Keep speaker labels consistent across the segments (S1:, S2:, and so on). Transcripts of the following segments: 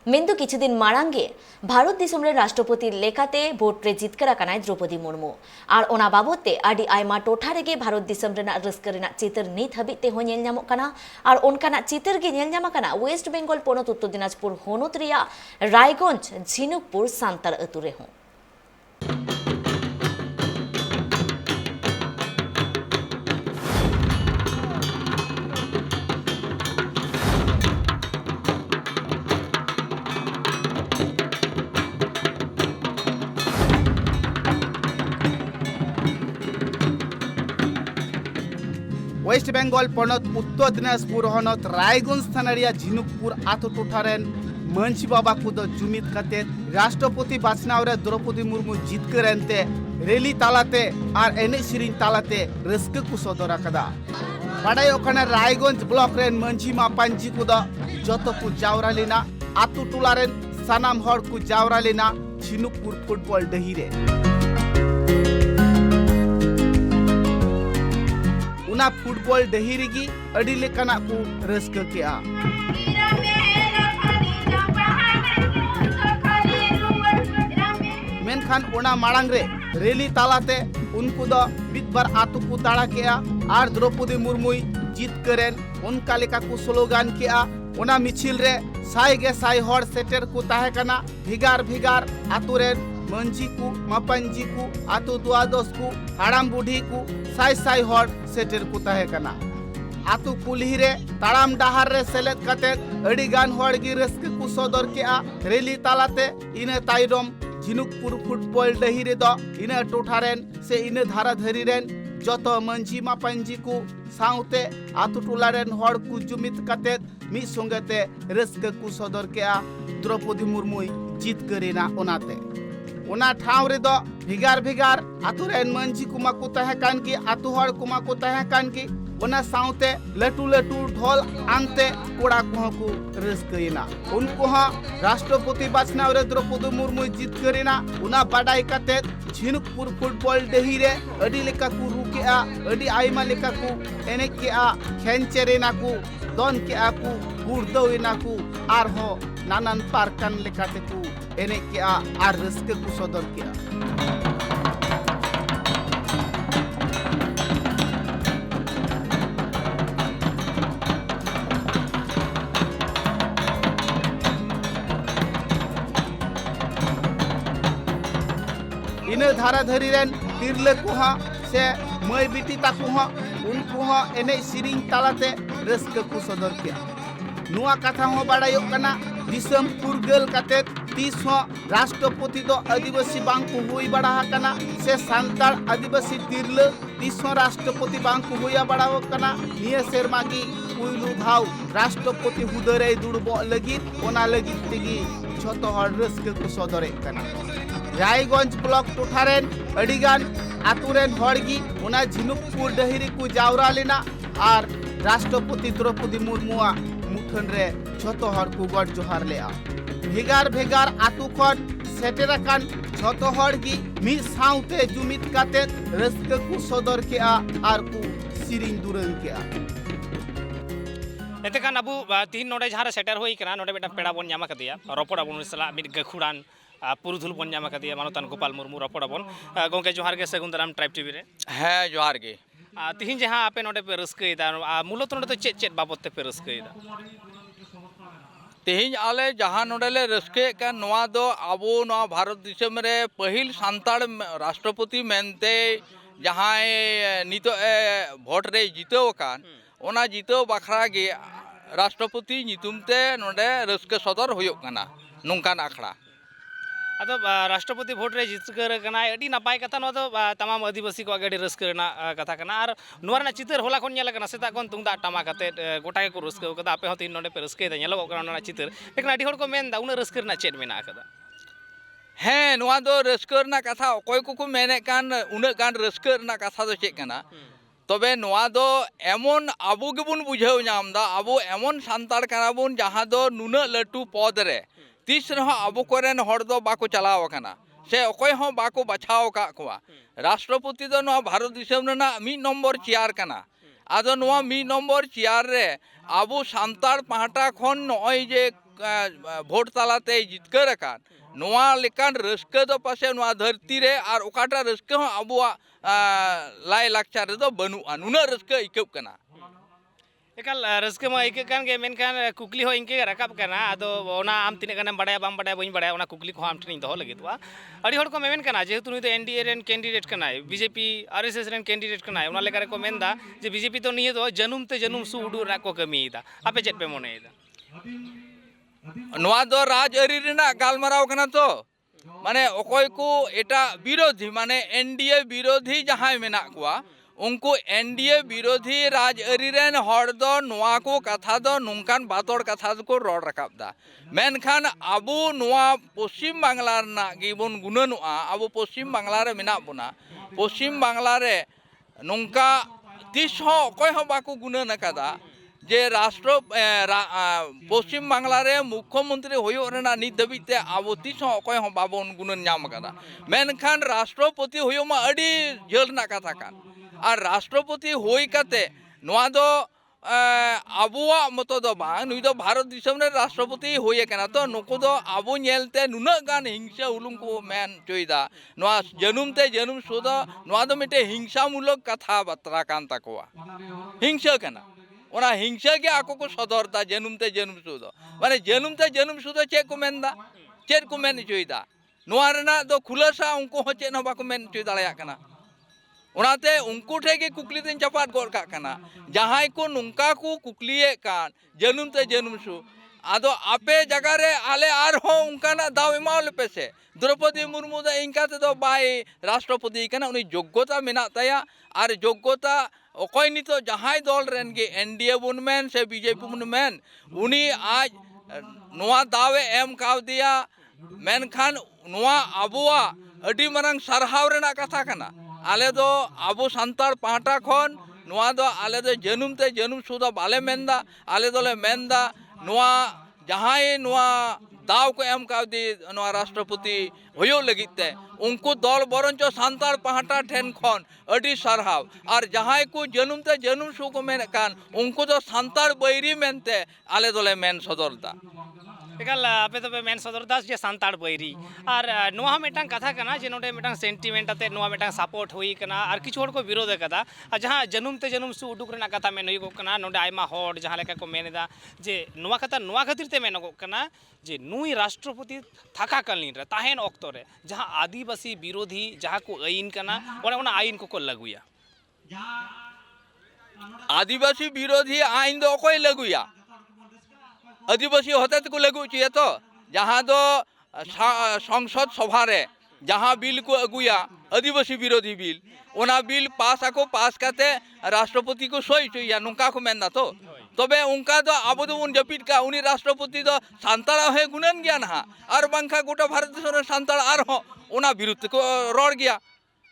S1: मेंदु किछु दिन माड़ांगे भारत दिसम रे राष्ट्रपति लेखाते भोट रे जितकार आकानाय द्रौपदी मुर्मू और ओना बाबते आडी आयमा टोठा रेगे भारत दिसम रेना रस्का रेना चितर नित हाबिज ते हों नेल ᱧᱟᱢᱚᱜ ᱠᱟᱱᱟ और ओनकाना चितर गे नेल ᱧᱟᱢ ᱟᱠᱟᱱᱟ वेस्ट बेंगल पोनत उत्तर दिनाजपुर होनत रिया रायगंज झिनुकपुर सांतार अतु रे हों।
S2: वेस्ट बेंगल पनत उत्तर दिनाजपुर हनत रायगंज थाना झिनुकपुर आतो टोठारेन मंझी बाबा को जुमित कते राष्ट्रपति बाछनाव रे द्रौपदी मुर्मू जितकरेनते रेली तालाते और एने सिरिन तालाते रस्क को सदर आकदा बाडाय ओखाने रायगंज ब्लॉक रेन मंझी मापांजी को जत को जावरा लेना आतो टोलारेन सानाम हर को जावरा लेना झिनुकपुर फुटबॉल डहीरे उना फुटबॉल डहीरिगी अडी लेकाना को रस्क केआ मेनखान ओना माड़ांग रे रेली तालाते उनको द मिदबार आतु को दाड़ा केआ और द्रौपदी मुर्मू जीत करेन उनका लेका को स्लोगान केआ ओना मिছিল रे साई गे साई हर सेटर को ताहे कना भिगार भिगार आतु रे मंझी को मापांजी को आतो द्वादश को हाड़ाम बुढ़ी को साई साई हर सेटर को ताहे कना आतो कुल्ही रे ताड़ाम डाहार रे सेलेद कते अड़ी गान हर गी रस्क को सदर केआ रेली तालाते इने ताइरम झिनुकपुर फुटबॉल डही रे द इने टोठारेन से इने धारा धरी रेन जत मंझी मापांजी को साउते आतो टोलारेन हर को जुमित कते मी संगते रस्क को सदर केआ द्रौपदी मुर्मू जीत करेना ओनाते ओना ठाव रे दो भिगार भिगार आतु रेन मंझी कुमा को तहे कान की आतु हर कुमा को तहे कान की ओना साउते लटू लटू ढोल आनते कोड़ा को रस्कइना उनको हा राष्ट्रपति बाछनाव रे द्रौपदी मुर्मू जीत करेना ओना बाडाई कते झिनुकपुर फुटबॉल डही रे अडी लेका को रुकेआ अडी आइमा लेका को एने केआ खेंचेरेना को दोन केआ को गुरदोइना को आर हो नानान पारकान लेकाते को एने केआ आर रस्क को सदर केआ इने धारा धरी रेन तिरले को हा से मई बिटी ताकू हा उनको हा एने सिरिंग तालाते रस्क को सदर केआ नुआ कथा हो बाडायो कना दिसम पुरगल कते तीस हो राष्ट्रपति दो आदिवासी बांग को हुई बड़ा कना से सांताल आदिवासी तिरले तीस हो राष्ट्रपति बांग को हुई बड़ा कना निये सेरमागी पुइलु धाव राष्ट्रपति हुदरे दुड़बो लगी ओना लगी तेगी जतो हर रस्क को सदरे कना रायगंज ब्लॉक टोठारेन अडिगान आतुरेन हड़गी ओना झिनुकपुर डहिरी को जावरा लेना और राष्ट्रपति द्रौपदी मुर्मुआ मुठन रे जतो हर को गड जोहार लेआ भेगार भेगार आतु खन सेटेराकान जतो हड़गी मी साउते जुमित काते रस्क को सदर केआ आर को सिरिन दुरन केआ
S3: एतेखान अबु तीन नोडे जहां सेटर होई कना नोडे बेटा पेड़ा बोन ᱧᱟᱢ कदिया रपड़ा बोन सला मिद गखुड़ान पुरुधुल बोन ᱧᱟᱢ कदिया मानोतान गोपाल मुर्मू रपड़ा बोन गोंके जोहार गे सगुन दाराम ट्राइब टीवी रे
S4: हाँ जोहार गे
S3: तिहिन जहां आपे नोडे पे रस्कइदा मूलत नोडे तो चेत चेत बाबत ते पे रस्कइदा
S4: तेहिं आले जहां नोडेले रस्के का नोआ दो आबो नोआ भारत दिसम रे पहिल सांताड़ राष्ट्रपति मेनते जहां नितो भोट रे जितो कान ओना जितो बखरा गे राष्ट्रपति नितुमते नोडे रस्के सदर होयो कना नोंकान आखड़ा
S3: अदो राष्ट्रपति भोट रे जितकर कना अडी नापाय कथा नो दो तमाम आदिवासी को अगडी रस्क रेना कथा कना और नोरना चितर होला कोन नेल कना सेता कोन तुंगदा टमा कते गोटा को रस्क कदा आपे होती नोडे पे रस्क दा नेलो कना चितर लेकिन अडी होड़ को मेन दा उना रस्क रेना चेत मेना कदा
S4: हाँ नोआ दो रस्क रेना कथा अकोय को मेने कान उना गान रस्क रेना कथा दो चेक कना तबे नोआ दो एमन आबो गेबुन बुझाव नामदा आबो एमन सांताड़ कना बुन जहां दो नुना लटू पद रे तीस रह आबो कोरेन हड़ दो बाको चलाव कना से अकोय हो बाको बचाव का कोआ राष्ट्रपति दो नोआ भारत दिसम रेना मी नंबर चेयर कना आदो नोआ मी नंबर चेयर रे आबो सांताड़ पाहटा खन नय जे भोट तालाते जितकर अकान नोआ लेकान रस्का दो पासे नोआ धरती रे आर ओकाटा रस्का हो अबुआ लाई लाक्चार दो बनुआ नुना रस्का इकप कना
S3: एकाल रस्के मा इके कान गे मेनखान कुकली हो इनके रकाब कना आदो ओना आम तिने कना बड़ाय बाम बड़ाय बइन बड़ाय ओना कुकली को आम ठिन दो लगितवा अडी हड़ को मेन कना जेहेतु नुई तो एनडीए रेन कैंडिडेट कनाय बीजेपी आरएसएस रेन कैंडिडेट कनाय ओना लेकारे को मेनदा जे बीजेपी तो निये दो जनुम ते जनुम सु उडू रा को कमीदा आपे चेट पे मोनेदा
S4: नोआ दो राज अरी रेना गालमाराव कना तो माने ओकोय को एटा विरोधी माने एनडीए विरोधी जहां मेना कुआ उनको एनडीए विरोधी राज अरी रेन हड़ दो नोआ को कथा दो नुंकान बातोड़ कथा को रोड रकाब दा मेनखान आबू नोआ पश्चिम बांग्ला रना गिबुन गुननुआ आबू पश्चिम बांग्ला रे मेना बुना पश्चिम बांग्ला रे नुंका तिस हो कोय हो बाको गुनन अकादा जे राष्ट्र पश्चिम बांग्ला रे मुख्यमंत्री होयो रेना नित दबिते आबो तिस हो कोय हो बाबोन गुनन नाम अकादा मेनखान राष्ट्रपति होयो मा अडी झेल ना कथा कान और राष्ट्रपति होई काते नोआ दो आबुआ मतो दो बांग नुई दो भारत दिसम रे राष्ट्रपति होये कना तो नुको दो आबो नेलते नुना गान हिंसा उलुम को मेन चोइदा नोआ जनुमते जनुम सोदा नोआ दो मिटे हिंसा मूलक कथा बात्रा कान ताकोआ हिंसा कना ओना हिंसा के आको को सदरता जनुमते जनुम सोदा माने जनुमते जनुम सोदा चे को मेनदा चेर को मेन चोइदा नोआ रेना दो खुलासा उनको हो चे न बाको मेन चोइ दाड़ाया कना उनाते उनको ठेके कुकली दिन चपाट गोर का कना जहां को नुंका को कुकलिए कान जनुम ते जनुम सु आदो आपे जगह रे आले आर हो उनका ना दाव इमाल पेसे द्रौपदी मुर्मू दा इनका ते दो बाय राष्ट्रपति कना उनी योग्यता मेना ताया आर योग्यता ओकोय नितो जहां दल रेन गे एनडीए बुन मेन से बीजेपी बुन मेन उनी आज नोआ दावे एम काव दिया मेनखान नोआ अबुआ अडी मरंग सरहाव रेना कथा कना आले दो आबो सांतार पाटा खन नोआ दो आले दो जनुम ते जनुम सुदा बाले मेंदा आले दोले मेंदा नोआ जहां नोआ दाव को एम कावदी नोआ राष्ट्रपति होयो लगिते उनको दल बरंचो सांतार पाटा ठेन खन अडी सरहाव और जहां को जनुम ते जनुम सु को मेन कान उनको तो सांतार बैरी मेनते आले दोले मेन सदरदा
S3: एकाल आपे तो मेन सदरदास जे सांताड़ बैरी और नोआ मेटांग कथा कना जे नोडे मेटांग सेंटिमेंट आते नोआ मेटांग सपोर्ट होई कना और किछु हड़ को विरोध कदा जहां जनुम ते जनुम सु उडुक रेना कथा मेन होई कना नोडे आयमा हड़ जहां लेका को मेनेदा जे नोआ कथा नोआ खातिर ते मेन कना जे नुई राष्ट्रपति थाका कालीन रे ताहेन ऑक्तो रे जहां आदिवासी विरोधी जहां को आईन कना ओना आईन को लगुया
S4: आदिवासी विरोधी आईन दो कोई लगुया आदिवासी होते को लगू चाहिए तो जहाँ दो संसद सभा रे जहाँ बिल को अगुया आदिवासी विरोधी बिल ओना बिल पास आको पास करते राष्ट्रपति को सही चाहिए नुका को मेनना तो तबे उनका दो आबो दो उन जपिट का उनी राष्ट्रपति दो सांताड़ा है गुणन गया ना और बंखा गोटा भारत देश सांताड़ आर हो ओना विरुद्ध को रोड़ गया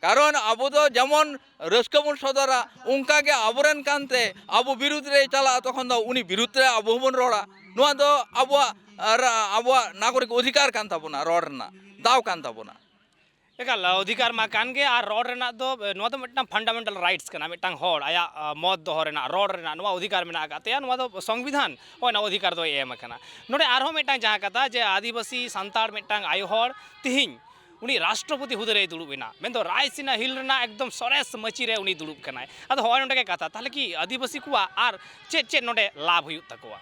S4: कारण आबो दो जेमन रस्कबन सदरा उनका के आबरन कानते आबो विरुद्ध रे चला तखन दो उनी विरुद्ध रे आबो बन रोड़ा नोआ दो आबो नागरिक अधिकार कान ताबोना रोड रना दाव कान ताबोना
S3: एकाल अधिकार मा कान गे और रोड रेना दो नोआ दो मिटना फंडामेंटल राइट्स कना मिटना हड़ आया मत दो रेना रोड रेना नोआ अधिकार मेना काते नोआ दो संविधान ओना अधिकार दो एम कना नोडे आरो मिटना जहां कथा जे आदिवासी सांताड़ मिटना आयो हड़ तिहिं उनी राष्ट्रपति हुदे रे दुड़ुबेना मेन दो रायसीना हिल रेना एकदम सरेस मची रे उनी दुड़ुब कनाय आदो होय नोडे के कथा ताले कि आदिवासी कुआ आर चे चे नोडे लाभ हुयु तकोआ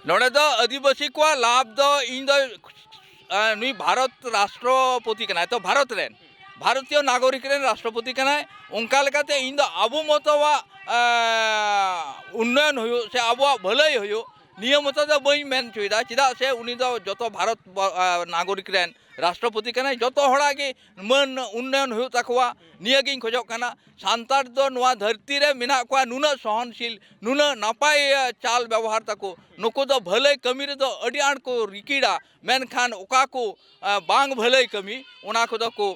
S4: नोडे दो आदिवासी को लाभ दो इन दो नुई भारत राष्ट्रपति कनाय तो भारत रेन भारतीय नागरिक रेन राष्ट्रपति कनाय उनका लेकाते इन दो आबो मतवा उन्नयन हुयो से आबो भलाई हुयो नियम मत दो बई मेन चुइदा चिदा से उनी दो जतो भारत नागरिक रेन राष्ट्रपति कनाय जतो हड़ा के मन उन्नयन हुयो तकवा निया गिन खोजो कना सांतार दो नोआ धरती रे मेना को नुना सहनशील नुना नापाय चाल व्यवहार तको नुको दो भले कमी रे दो अडी आण को रिकीड़ा मेनखान ओका को बांग भले कमी ओना को दो को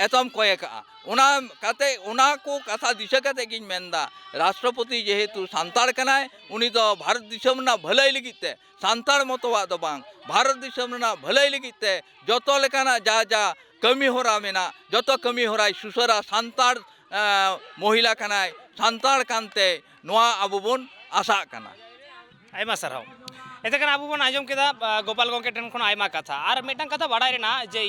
S4: एतम कोय का ओना काते ओना को कथा दिशा काते गिन मेनदा राष्ट्रपति जेहेतु सांतार कनाय उनी दो भारत दिसम ना भले लगिते सांतार मतवा दो बांग भारत दिसम ना भले लगिते जतो लेकाना जा जा कमी होरा मेना जतो कमी होराय सुसरा सांतार महिला कनाय सांतार कानते नोआ आबो बोन आशा कना
S3: आयमा सरहाव एतेकन आबो बन आजम केदा गोपाल गंके ठेन खन आयमा कथा और मिटन कथा बाडाय रेना जे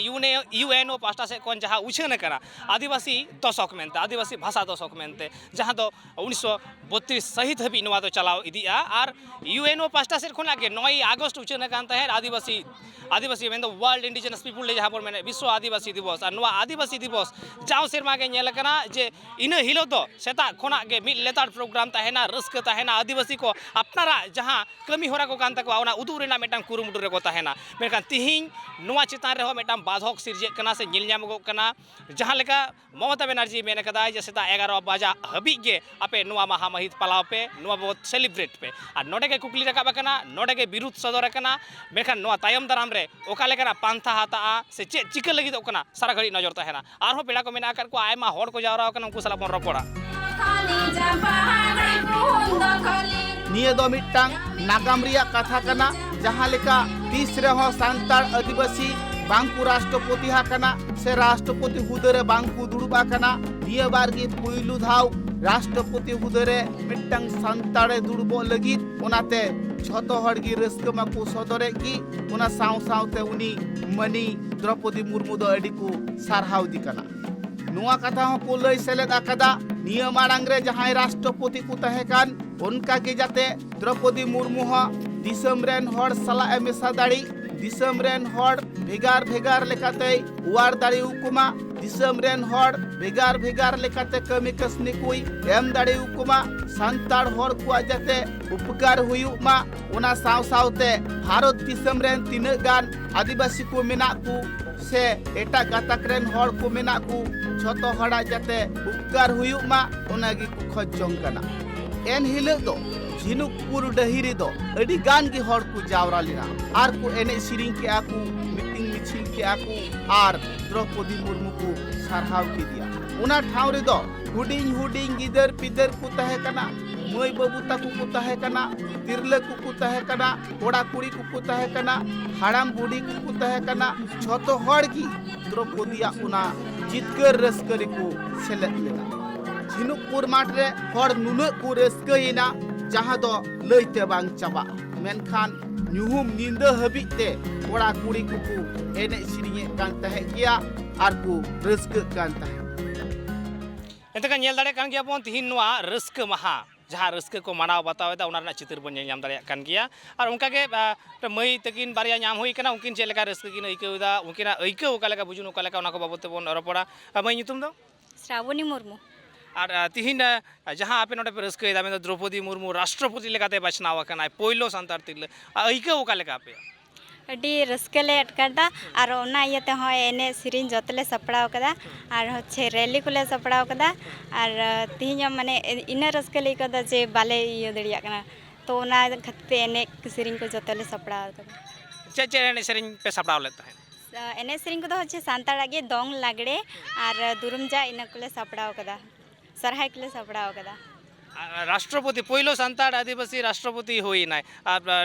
S3: यूएनओ पास्टा से कोन जहां उछन करा आदिवासी दशक मेनते आदिवासी भाषा दशक मेनते जहां दो 1932 सहित हबी नवा दो चलाव इदिया और यूएनओ पास्टा से खन आगे 9 अगस्त उछन कान तहे आदिवासी मेन वर्ल्ड इंडिजिनस पीपुल ले जहां पर मेने विश्व आदिवासी दिवस और नवा आदिवासी दिवस जाव सेरमा के नेल कना जे इन हिलो दो सेता खना के मिड लेतार प्रोग्राम तहेना रस्क तहेना आदिवासी को अपनारा जहां कमी होरा को कान तकवा ओना उदू रेना मेटांग कुरुमुटु रे को तहेना मेनखान तिहिं नवा चितान रे हो मेटांग बाधक सिरजे कना से ᱧᱮᱞ ᱧᱟᱢᱚᱜ कना जहां लेका ममता बनर्जी मेन कदा जे सेता 11 बजा हबी गे आपे नवा महा महित पालाव पे नवा बहुत सेलिब्रेट पे और नोडे के कुकली रकाब कना नोडे के विरुद्ध सदर कना मेनखान नवा तायम दाराम रे ओका लेकना पांथा हाता से चे चिका लगी कना सारा घड़ी नजर तहेना आर हो पेड़ा को मेना कर को आयमा होड़ को जावरा कना उनको सला बन रपड़ा
S2: निये दो मिट्टांग नागाम रिया कथा कना जहां लेका 30 रे हो सांतार आदिवासी बांकु राष्ट्रपति हा कना से राष्ट्रपति हुदरे बांकु दुड़ुबा कना निये बार की पुइलु धाव राष्ट्रपति हुदरे मिट्टांग सांतारे दुड़बो लगी ओनाते झतो हड़ की रस्क माकु सदरे की ओना साव सावते उनी मनी द्रौपदी मुर्मू दो अडी को सारहाव दी कना नुआ कथा हो को लई सेलेद आकदा निये माड़ांग रे जहां राष्ट्रपति को तहे कान उनका के जाते द्रौपदी मुर्मू हो दिसम रेन हड़ सला एमेसा दाड़ी दिसम रेन हड़ भेगार भेगार लेकाते उवार दाड़ी उकुमा दिसम रेन हड़ भेगार भेगार लेकाते कमी कसनी कोई एम दाड़ी उकुमा सांताड़ हड़ को जाते उपकार हुयुमा ओना साव सावते भारत दिसम रेन तिना गान आदिवासी को मेना को से एटा गातक रेन हड़ को मेना को झतो हड़ा जाते उपकार हुयुमा ओनागी को खजजों कना एन हिलो दो झिनुकपुर डहिरी दो अडी गान की हड़ को जावरा लेना आर को एने सिरिंग के आकू मीटिंग मिছিল के आकू आर द्रौपदी मुर्मू को सारहाव के दिया उना ठाव रे दो हुडिंग हुडिंग गिदर पिदर को तहे कना मई बाबू ताकू को तहे कना तिरले को तहे कना कोड़ा कुड़ी को तहे कना हाड़ाम बुढ़ी को तहे कना झतो हड़ की द्रौपदिया उना जितकर रस्करी को सेलेद लेना झिनुकपुर माठ रे हड़ नुना को रस्कयना जहां दो लईते बांग चाबा मेनखान ᱧᱩᱦᱩᱢ ᱧᱤᱫᱟᱹ ᱦᱟᱹᱵᱤᱡ ᱛᱮ ᱠᱚᱲᱟ ᱠᱩᱲᱤ ᱠᱚᱠᱚ ᱮᱱᱮᱡ ᱥᱮᱨᱮᱧᱮᱫ ᱠᱟᱱ ᱛᱟᱦᱮᱸ ᱜᱮᱭᱟ ᱟᱨ ᱠᱚ ᱨᱟᱹᱥᱠᱟᱹᱜ ᱠᱟᱱ ᱛᱟᱦᱮᱸ
S3: एतेकन नेल दाड़े कान गया बोन तिहिन नवा रस्क महा जहां रस्क को मनाव बतावेदा उना रना चित्र बन नाम दाड़े कान गया और उनका के मई तकिन बारिया नाम हुई कना उनकिन चेक लेका रस्क किन अइकौदा उनकिना अइकौ ओका लेका बुजुन ओका लेका उना को बाबते बोन रपड़ा मई ᱧᱩᱛᱩᱢ दो
S5: श्रावणी मुर्मू
S3: और तिहिन जहां आपे नोडे पे रस्कयदा में द्रौपदी मुर्मू राष्ट्रपति लेकाते बाछनाव कना पहिलो सांतार तिरले अइकौ ओका लेका आपे
S5: अडी रस्कले अटकारदा और ओना इयते हो एने सिरिन जतले सपड़ाव कदा और होच्छे रैली कोले सपड़ाव कदा और तिहिन माने इना रस्कले कदा जे बाले इय दड़िया कना तो ओना खते एने सिरिन को जतले सपड़ाव कदा
S3: चे एने सेरिन पे सपड़ाव लेता है
S5: एने सिरिन को होच्छे सांताड़ा गे दोंग लागड़े और दुरुमजा इना कोले सपड़ाव कदा सरहाय कोले सपड़ाव कदा
S3: राष्ट्रपति पहिलो सांताड़ आदिवासी राष्ट्रपति हुई नाय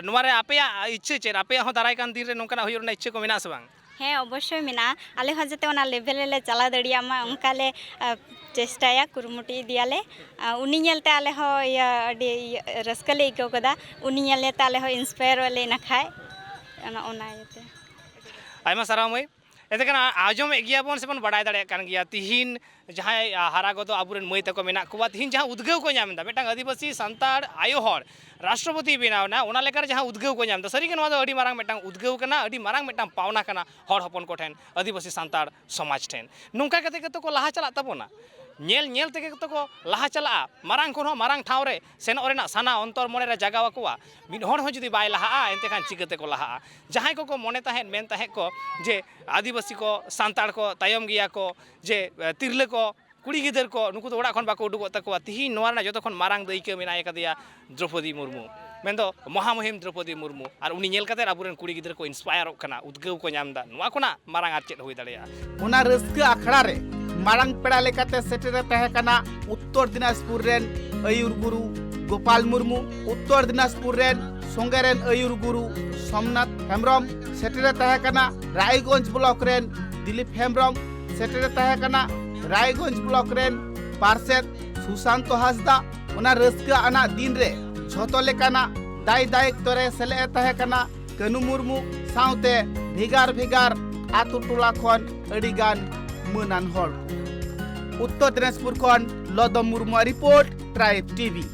S3: नुमारे आपे इच्छा चेर आपे हो दाराय कान दिन रे नोंकाना हुई रना इच्छा को मेना से बांग
S5: हाँ अवश्य मेना आले हो जाते ओना लेवल ले चला दड़िया मा उनकाले चेष्टाया कुरुमुटी दियाले उनी नेलते आले हो या अडी रस्कले इको कदा उनी नेलते आले हो इंस्पायर वाले नखाय ओना येते
S3: आयमा सारा मई एतेकन आजम गिया बोन से बन बड़ाय दाड़े कान गिया तिहिन जहां हारा गदो आबुरेन मई तको मेना कुवा तिहिन जहां उद्गव को नामदा मेटांग आदिवासी सांताड़ आयो हर राष्ट्रपति बेनावना ओना लेकर जहां उद्गव को नामदा सरी के नवा दो अडी मारांग मेटांग उद्गव कना अडी मारांग मेटांग पावना कना हर हपन को ठेन आदिवासी सांताड़ समाज ठेन नुंका कते के तो को लाहा चला तबोना नेल नेल तके तो को लाहा चला मारांग कोन हो मारांग ठाव रे सेन ओरेना साना अंतर मोने रे जगावा कोवा मिड हर हो जदी बाय लाहा एनते खान चिकते को लाहा जहां को मोने ताहेन मेन ताहे को जे आदिवासी को सांताड़ को तायम गिया को जे तिरले को कुड़ी गिदर को नुकु तो ओड़ा खन बाको उडुगो तकवा तिहि नोवा ना जतो खन मारांग दैके मेनाय कदिया द्रौपदी मुर्मू मेंदो महामहिम द्रौपदी मुर्मू और उनी नेल कते आबुरेन कुड़ी गिदर को इंस्पायर कना उद्गव को नामदा नोवा कोना मारांग आर चेत होई दाड़िया
S2: ओना रस्क आखड़ा रे मारांग पेड़ा लेकाते सेटेरे तहे कना उत्तर दिनाजपुर रेन अयुर गुरु गोपाल मुर्मू उत्तर दिनाजपुर रेन संगे रेन अयुर गुरु सोमनाथ हेम्ब्रम सेटेरे तहे कना रायगंज ब्लॉक रेन दिलीप हेम्ब्रम सेटेरे तहे कना रायगंज ब्लॉक रेन पार्षद सुशांत हासदा ओना रस्क आना दिन रे झतो लेकाना दाय दायित्व रे सेले तहे कना कनु मुर्मू साउते भिगार भिगार आतु टोला खन अडिगान मनान हर उत्तर दिनाजपुर खन लदम मुर्मू रिपोर्ट ट्राइब टीवी।